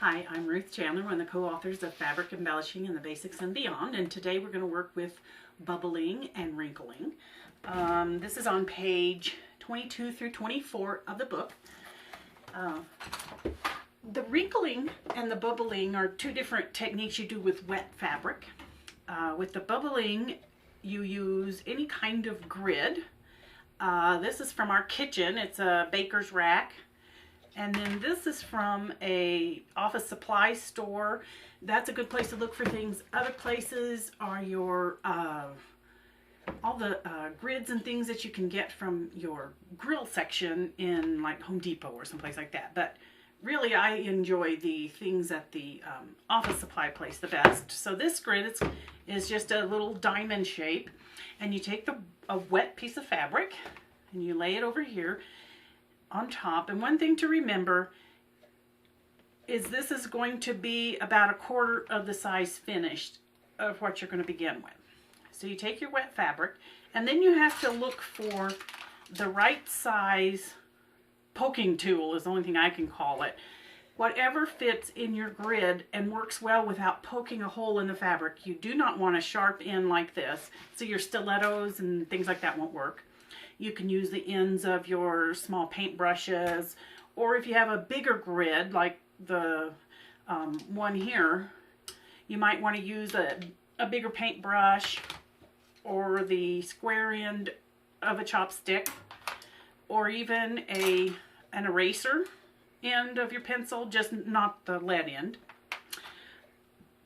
Hi, I'm Ruth Chandler, one of the co-authors of Fabric Embellishing and the Basics and Beyond, and today we're going to work with bubbling and wrinkling. This is on page 22 through 24 of the book. The wrinkling and the bubbling are two different techniques you do with wet fabric. With the bubbling, you use any kind of grid. This is from our kitchen. It's a baker's rack. And then this is from a office supply store. That's a good place to look for things. Other places are your all the grids and things that you can get from your grill section in like Home Depot or someplace like that. But really, I enjoy the things at the office supply place the best. So this grid is just a little diamond shape, and you take a wet piece of fabric and you lay it over here on top. And one thing to remember is this is going to be about 1/4 of the size finished of what you're going to begin with. So you take your wet fabric, and then you have to look for the right size poking tool, is the only thing I can call it. Whatever fits in your grid and works well without poking a hole in the fabric. You do not want a sharp end like this, so your stilettos and things like that won't work. You can use the ends of your small paint brushes, or if you have a bigger grid like the one here, you might want to use a bigger paintbrush or the square end of a chopstick, or even an eraser end of your pencil, just not the lead end.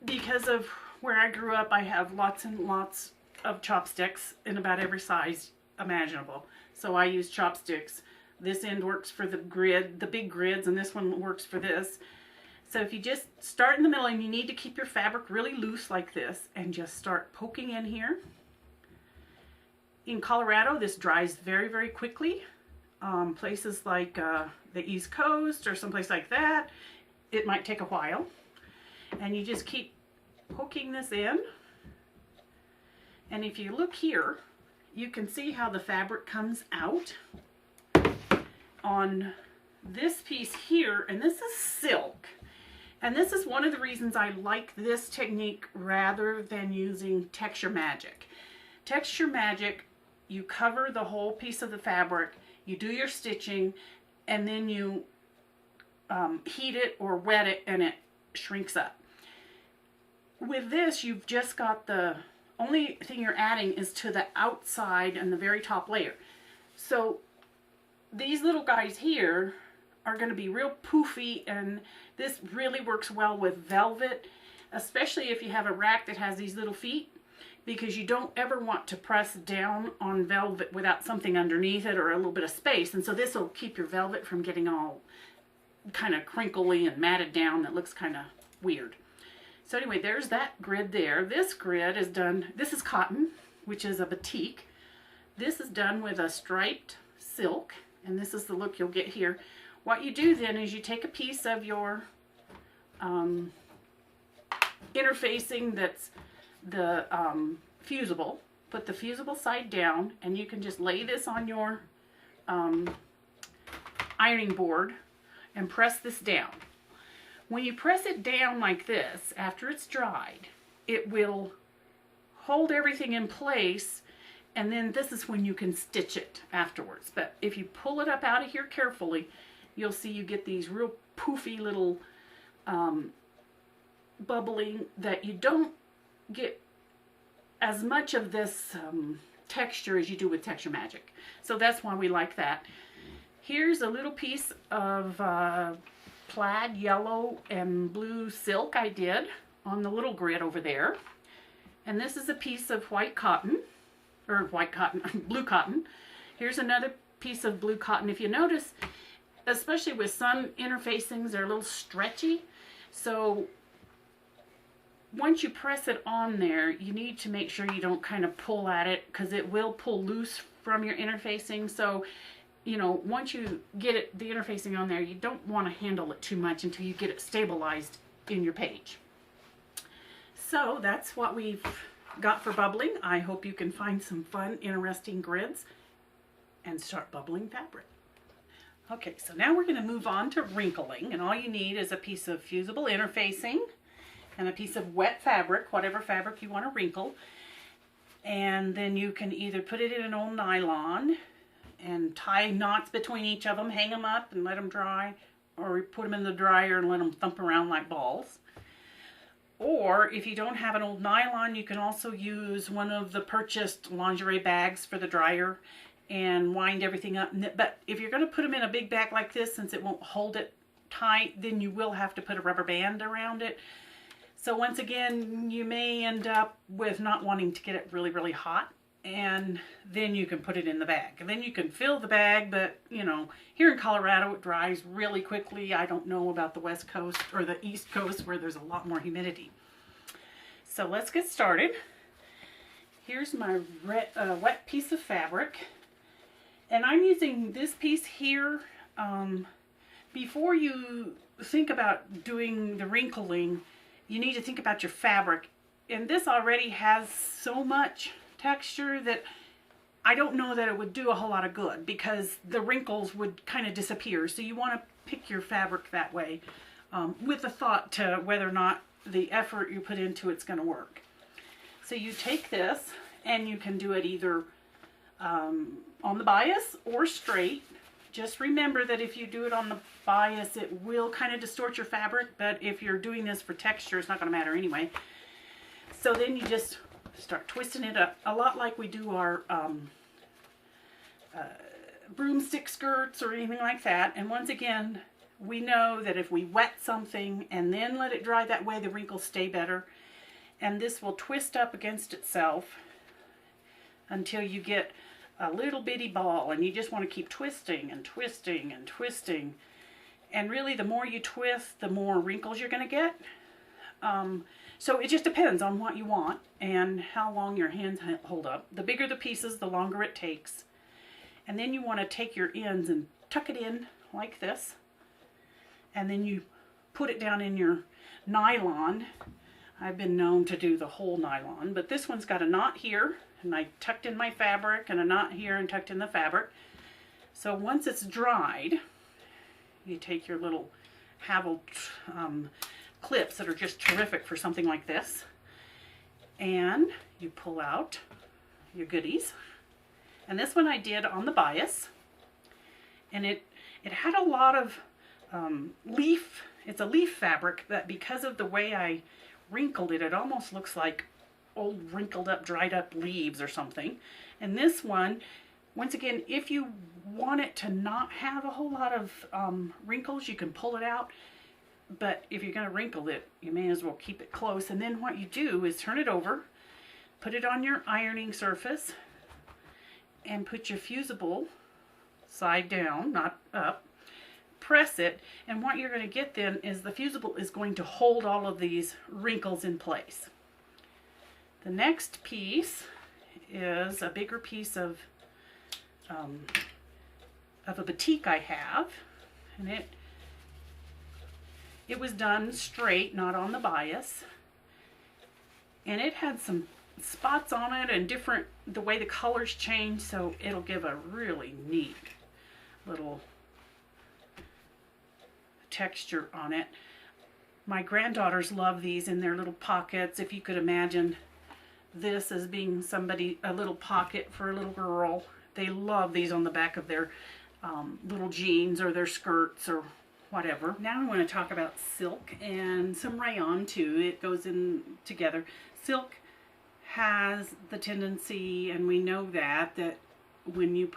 Because of where I grew up, I have lots and lots of chopsticks in about every size imaginable. So I use chopsticks. This end works for the grid, the big grids, and this one works for this. So if you just start in the middle, and you need to keep your fabric really loose like this, and just start poking in here. In Colorado, this dries very, very quickly. Places like the East Coast or someplace like that, it might take a while. And you just keep poking this in. And if you look here, you can see how the fabric comes out on this piece here, and this is silk. And this is one of the reasons I like this technique rather than using Texture Magic. Texture Magic, you cover the whole piece of the fabric, you do your stitching, and then you heat it or wet it, and it shrinks up. With this, you've just got the only thing you're adding is to the outside and the very top layer. So these little guys here are going to be real poofy, and this really works well with velvet, especially if you have a rack that has these little feet, because you don't ever want to press down on velvet without something underneath it or a little bit of space. And so this will keep your velvet from getting all kind of crinkly and matted down. That looks kind of weird. So anyway, there's that grid there. This grid is done, this is cotton, which is a batik. This is done with a striped silk, and this is the look you'll get here. What you do then is you take a piece of your interfacing that's the fusible, put the fusible side down, and you can just lay this on your ironing board and press this down. When you press it down like this, after it's dried, it will hold everything in place, and then this is when you can stitch it afterwards. But if you pull it up out of here carefully, you'll see you get these real poofy little bubbling that you don't get as much of this texture as you do with Texture Magic. So that's why we like that. Here's a little piece of plaid yellow and blue silk I did on the little grid over there. And this is a piece of white cotton, or blue cotton. Here's another piece of blue cotton. If you notice, especially with some interfacings, they're a little stretchy. So once you press it on there, you need to make sure you don't kind of pull at it, because it will pull loose from your interfacing. So you know, once you get the interfacing on there, you don't want to handle it too much until you get it stabilized in your page. So that's what we've got for bubbling. I hope you can find some fun, interesting grids and start bubbling fabric. Okay, so now we're going to move on to wrinkling, and all you need is a piece of fusible interfacing and a piece of wet fabric, whatever fabric you want to wrinkle. And then you can either put it in an old nylon and tie knots between each of them, hang them up and let them dry, or put them in the dryer and let them thump around like balls. Or if you don't have an old nylon, you can also use one of the purchased lingerie bags for the dryer and wind everything up. But if you're going to put them in a big bag like this, since it won't hold it tight, then you will have to put a rubber band around it. So once again, you may end up with not wanting to get it really, really hot, and then you can put it in the bag. And then you can fill the bag, but you know, here in Colorado it dries really quickly. I don't know about the West Coast or the East Coast where there's a lot more humidity. So let's get started. Here's my wet piece of fabric. And I'm using this piece here. Before you think about doing the wrinkling, you need to think about your fabric. And this already has so much texture that I don't know that it would do a whole lot of good, because the wrinkles would kind of disappear. So you want to pick your fabric that way, with a thought to whether or not the effort you put into it's going to work. So you take this, and you can do it either on the bias or straight. Just remember that if you do it on the bias, it will kind of distort your fabric, but if you're doing this for texture, it's not going to matter anyway. So then you just start twisting it up, a lot like we do our broomstick skirts or anything like that. And once again, we know that if we wet something and then let it dry, that way the wrinkles stay better. And this will twist up against itself until you get a little bitty ball, and you just want to keep twisting and twisting and twisting. And really, the more you twist, the more wrinkles you're going to get. So it just depends on what you want and how long your hands hold up. The bigger the pieces, the longer it takes. And then you want to take your ends and tuck it in like this. And then you put it down in your nylon. I've been known to do the whole nylon, but this one's got a knot here, and I tucked in my fabric, and a knot here and tucked in the fabric. So once it's dried, you take your little Havel clips that are just terrific for something like this, and you pull out your goodies. And this one I did on the bias, and it had a lot of leaf. It's a leaf fabric that, because of the way I wrinkled it, it almost looks like old wrinkled up, dried up leaves or something. And this one, once again, if you want it to not have a whole lot of wrinkles, you can pull it out. But if you're going to wrinkle it, you may as well keep it close. And then what you do is turn it over, put it on your ironing surface, and put your fusible side down, not up. Press it, and what you're going to get then is the fusible is going to hold all of these wrinkles in place. The next piece is a bigger piece of a batik I have, and it was done straight, not on the bias, and it had some spots on it and different, the way the colors change, so it'll give a really neat little texture on it. My granddaughters love these in their little pockets. If you could imagine this as being a little pocket for a little girl, they love these on the back of their little jeans or their skirts or whatever. Now I want to talk about silk and some rayon too. It goes in together. Silk has the tendency, and we know that when you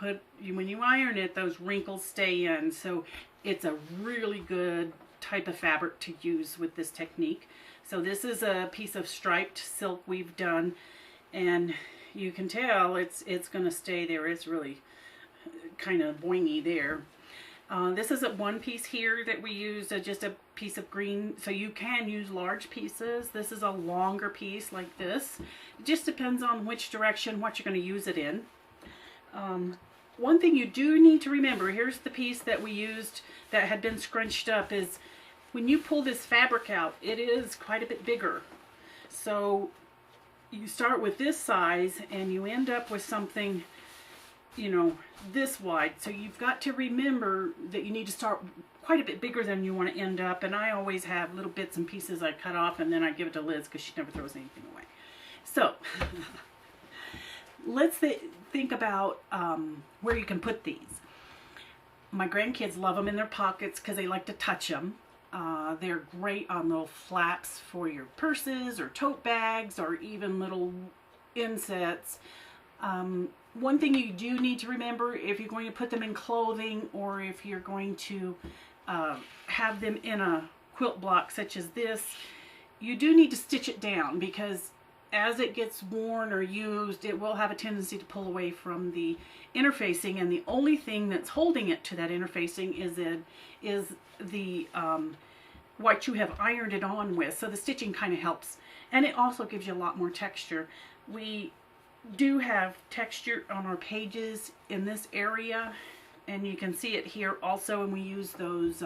iron it, those wrinkles stay in. So it's a really good type of fabric to use with this technique. So this is a piece of striped silk we've done, and you can tell it's going to stay there. It's really kind of boingy there. This is one piece here that we used, just a piece of green, so you can use large pieces. This is a longer piece like this. It just depends on which direction, what you're going to use it in. One thing you do need to remember, here's the piece that we used that had been scrunched up, is when you pull this fabric out, it is quite a bit bigger. So you start with this size and you end up with something you know, this wide. So you've got to remember that you need to start quite a bit bigger than you want to end up. And I always have little bits and pieces I cut off, and then I give it to Liz because she never throws anything away. So let's think about where you can put these. My grandkids love them in their pockets because they like to touch them. They're great on little flaps for your purses or tote bags or even little insets. One thing you do need to remember, if you're going to put them in clothing or if you're going to have them in a quilt block such as this, you do need to stitch it down, because as it gets worn or used, it will have a tendency to pull away from the interfacing, and the only thing that's holding it to that interfacing is the what you have ironed it on with. So the stitching kind of helps, and it also gives you a lot more texture. We do have texture on our pages in this area, and you can see it here also, and we use those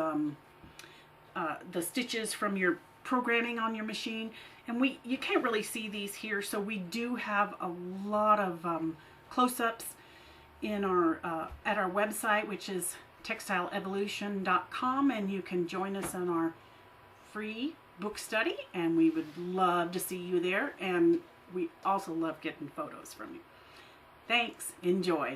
the stitches from your programming on your machine, and you can't really see these here, so we do have a lot of close-ups in our at our website, which is textileevolution.com, and you can join us on our free book study, and we would love to see you there, and we also love getting photos from you. Thanks. Enjoy.